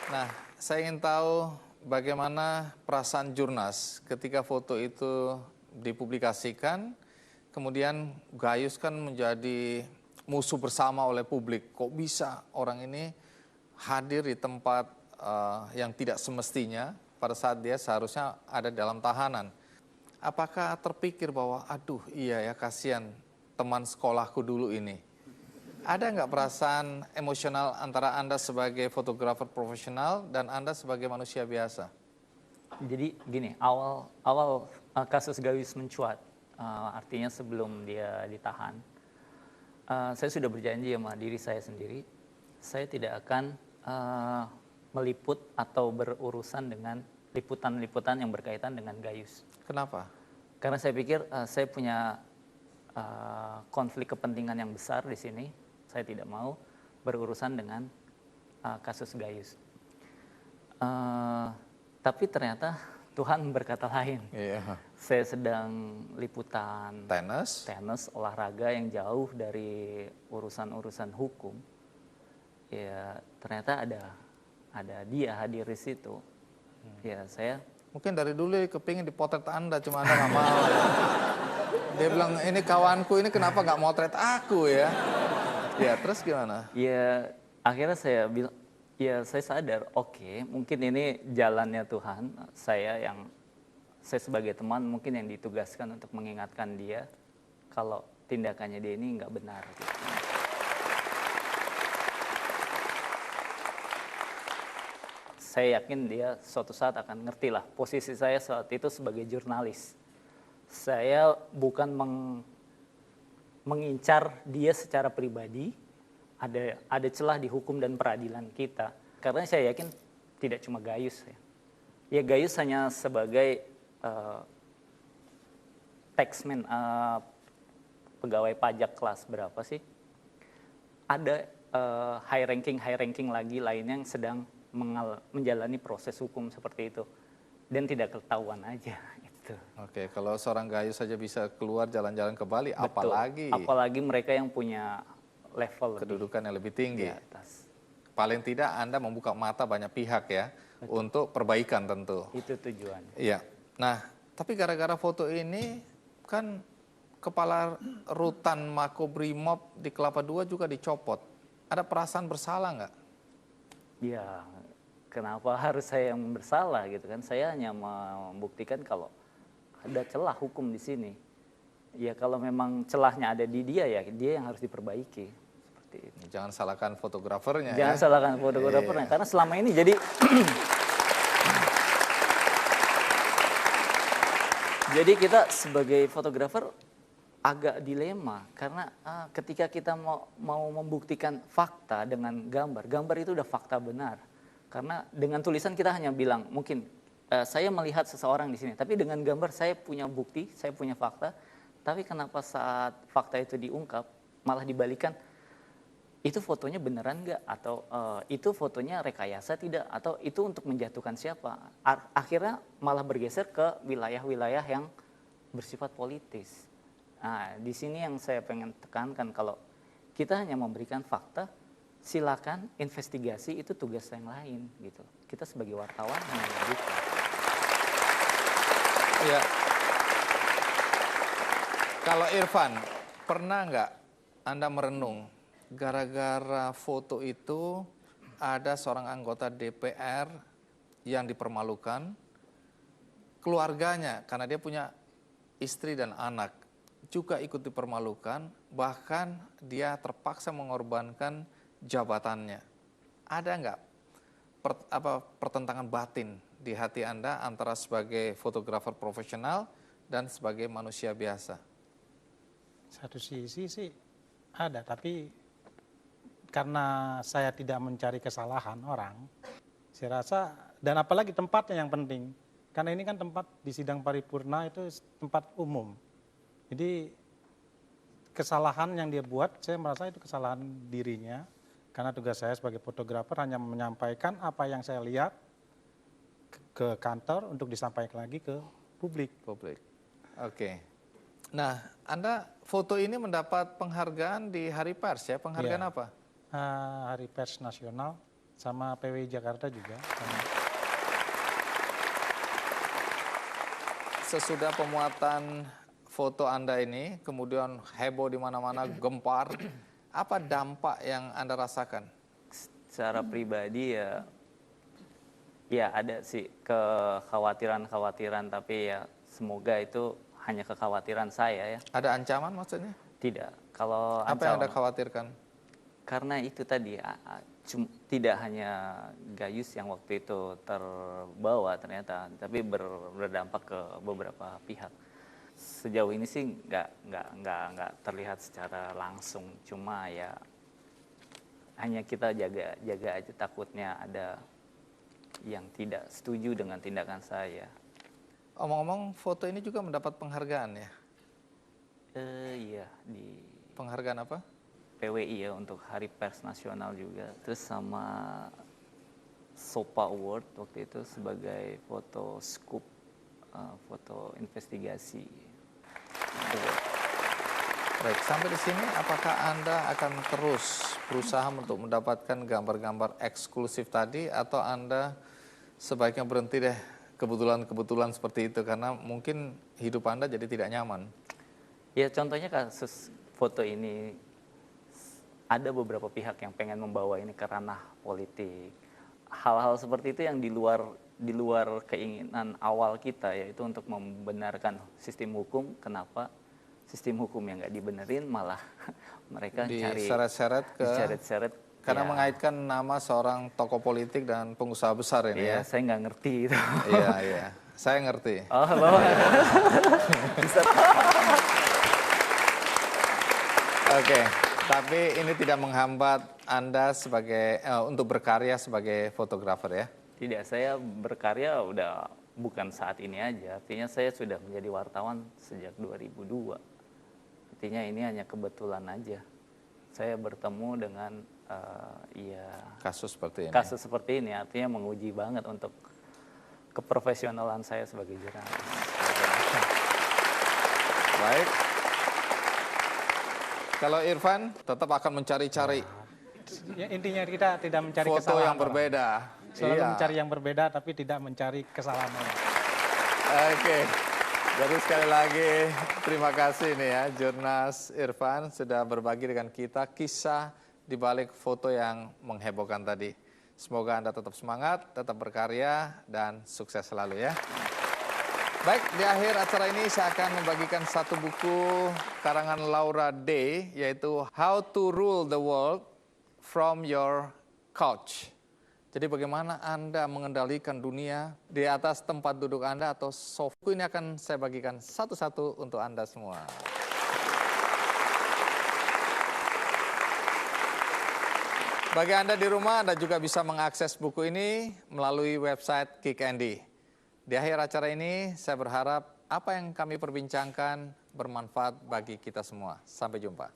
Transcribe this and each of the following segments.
Nah, saya ingin tahu bagaimana perasaan Jurnas ketika foto itu dipublikasikan, kemudian Gayus kan menjadi musuh bersama oleh publik. Kok bisa orang ini hadir di tempat yang tidak semestinya pada saat dia seharusnya ada dalam tahanan? Apakah terpikir bahwa, aduh iya ya kasihan teman sekolahku dulu ini? Ada nggak perasaan emosional antara Anda sebagai fotografer profesional dan Anda sebagai manusia biasa? Jadi gini, awal kasus Gayus mencuat, artinya sebelum dia ditahan, saya sudah berjanji sama diri saya sendiri, saya tidak akan meliput atau berurusan dengan liputan-liputan yang berkaitan dengan Gayus. Kenapa? Karena saya pikir saya punya konflik kepentingan yang besar di sini. Saya tidak mau berurusan dengan kasus Gayus. Tapi ternyata Tuhan berkata lain. Iya. Saya sedang liputan tenis, olahraga yang jauh dari urusan-urusan hukum. Ya ternyata ada dia hadir di situ. Ya saya Mungkin dari dulu kepingin dipotret Anda, cuma Anda nggak mau. Dia bilang, ini kawanku, ini kenapa nggak motret aku ya? Ya, terus gimana? ya akhirnya saya bilang, ya saya sadar, oke, mungkin ini jalannya Tuhan. Saya sebagai teman mungkin yang ditugaskan untuk mengingatkan dia kalau tindakannya dia ini nggak benar. Gitu. Saya yakin dia suatu saat akan ngerti lah posisi saya saat itu sebagai jurnalis. Saya bukan mengincar dia secara pribadi, ada celah di hukum dan peradilan kita. Karena saya yakin tidak cuma Gayus. Ya Gayus hanya sebagai taxman, pegawai pajak kelas berapa sih? Ada high ranking lagi lainnya yang sedang menjalani proses hukum seperti itu. Dan tidak ketahuan aja. Oke, kalau seorang Gayus saja bisa keluar jalan-jalan ke Bali, Betul. Apalagi mereka yang punya level kedudukan yang lebih tinggi. Di atas. Paling tidak Anda membuka mata banyak pihak ya, untuk perbaikan tentu. Itu tujuan. Iya. Nah, tapi gara-gara foto ini kan kepala rutan Makobrimob di Kelapa II juga dicopot. Ada perasaan bersalah nggak? Ya, kenapa harus saya yang bersalah gitu kan? Saya hanya membuktikan kalau ada celah hukum di sini. Ya kalau memang celahnya ada di dia, ya dia yang harus diperbaiki. Seperti itu. Jangan salahkan fotografernya. Jangan salahkan fotografernya, karena selama ini jadi kita sebagai fotografer agak dilema karena ketika kita mau membuktikan fakta dengan gambar itu udah fakta benar. Karena dengan tulisan kita hanya bilang mungkin saya melihat seseorang di sini, tapi dengan gambar saya punya bukti, saya punya fakta. Tapi kenapa saat fakta itu diungkap malah dibalikan? Itu fotonya beneran nggak? Atau itu fotonya rekayasa tidak? Atau itu untuk menjatuhkan siapa? Akhirnya malah bergeser ke wilayah-wilayah yang bersifat politis. Nah, di sini yang saya pengen tekankan, kalau kita hanya memberikan fakta, silakan investigasi, itu tugas yang lain gitu. Kita sebagai wartawan hanya gitu. Ya. Kalau Irfan, pernah nggak Anda merenung gara-gara foto itu ada seorang anggota DPR yang dipermalukan, keluarganya karena dia punya istri dan anak juga ikut dipermalukan, bahkan dia terpaksa mengorbankan jabatannya. Ada nggak pertentangan batin di hati Anda antara sebagai fotografer profesional dan sebagai manusia biasa? Satu sisi sih ada, tapi karena saya tidak mencari kesalahan orang, saya rasa, dan apalagi tempatnya yang penting, karena ini kan tempat di sidang paripurna itu tempat umum. Jadi kesalahan yang dia buat, saya merasa itu kesalahan dirinya, karena tugas saya sebagai fotografer hanya menyampaikan apa yang saya lihat ke kantor untuk disampaikan lagi ke publik. Oke. Nah, Anda foto ini mendapat penghargaan di Hari Pers ya? Penghargaan apa? Hari Pers Nasional sama PWI Jakarta juga. Sesudah pemuatan foto Anda ini, kemudian heboh di mana-mana, gempar, apa dampak yang Anda rasakan? Secara pribadi ya ada sih kekhawatiran-kekhawatiran, tapi ya semoga itu hanya kekhawatiran saya ya. Ada ancaman maksudnya? Tidak. Kalau Apa yang Anda ancaman, khawatirkan? karena itu tadi tidak hanya Gayus yang waktu itu terbawa ternyata, tapi berdampak ke beberapa pihak. Sejauh ini sih nggak terlihat secara langsung, cuma ya hanya kita jaga aja, takutnya ada yang tidak setuju dengan tindakan saya. Omong-omong, foto ini juga mendapat penghargaan ya? Iya, di Penghargaan apa? PWI ya, untuk Hari Pers Nasional juga. Terus sama SOPA Award waktu itu sebagai foto scoop, foto investigasi award. Baik, sampai di sini apakah Anda akan terus berusaha untuk mendapatkan gambar-gambar eksklusif tadi, atau Anda sebaiknya berhenti deh kebetulan-kebetulan seperti itu, karena mungkin hidup Anda jadi tidak nyaman? Ya contohnya kasus foto ini, ada beberapa pihak yang pengen membawa ini ke ranah politik. Hal-hal seperti itu yang di luar keinginan awal kita, yaitu untuk membenarkan sistem hukum. Kenapa sistem hukum yang nggak dibenerin malah mereka cari diseret-seret karena ya. mengaitkan nama seorang tokoh politik dan pengusaha besar ini ya? Saya nggak ngerti itu. Iya, saya ngerti. Oh, Bapak. Bisa. Oke, tapi ini tidak menghambat Anda sebagai untuk berkarya sebagai fotografer ya? Tidak, saya berkarya udah bukan saat ini aja. Artinya saya sudah menjadi wartawan sejak 2002. Artinya ini hanya kebetulan aja. Saya bertemu dengan kasus seperti ini. Kasus seperti ini artinya menguji banget untuk keprofesionalan saya sebagai jurnalis. Baik. Kalau Irfan tetap akan mencari-cari Ya, intinya kita tidak mencari foto kesalahan yang orang. berbeda. Selalu Iya. mencari yang berbeda, tapi tidak mencari kesalahan orang. Oke. Jadi sekali lagi terima kasih nih ya, Jurnas Irfan sudah berbagi dengan kita kisah di balik foto yang menghebohkan tadi. Semoga Anda tetap semangat, tetap berkarya, dan sukses selalu ya. Baik, di akhir acara ini saya akan membagikan satu buku karangan Laura Day, yaitu How to Rule the World from Your Couch. Jadi bagaimana Anda mengendalikan dunia di atas tempat duduk Anda atau sofa. Ini akan saya bagikan satu-satu untuk Anda semua. Bagi Anda di rumah, Anda juga bisa mengakses buku ini melalui website Kick Andy. Di akhir acara ini, saya berharap apa yang kami perbincangkan bermanfaat bagi kita semua. Sampai jumpa.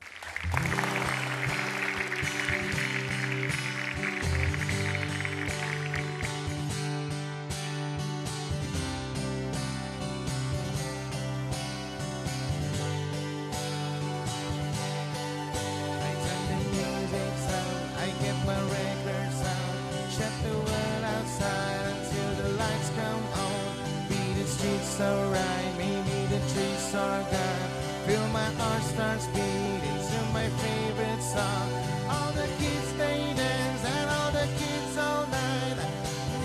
Alright, maybe the trees are gone. Feel my heart starts beating to my favorite song. All the kids they dance and all the kids all night.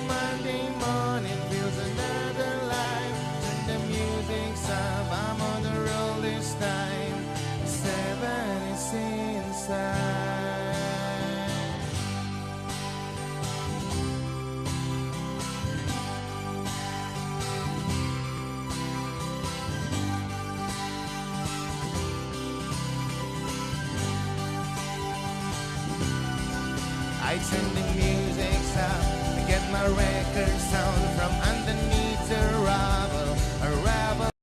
Monday morning feels another life. Turn the music up, I'm on the road this time. 7 is inside. I turn the music up, I get my record sound from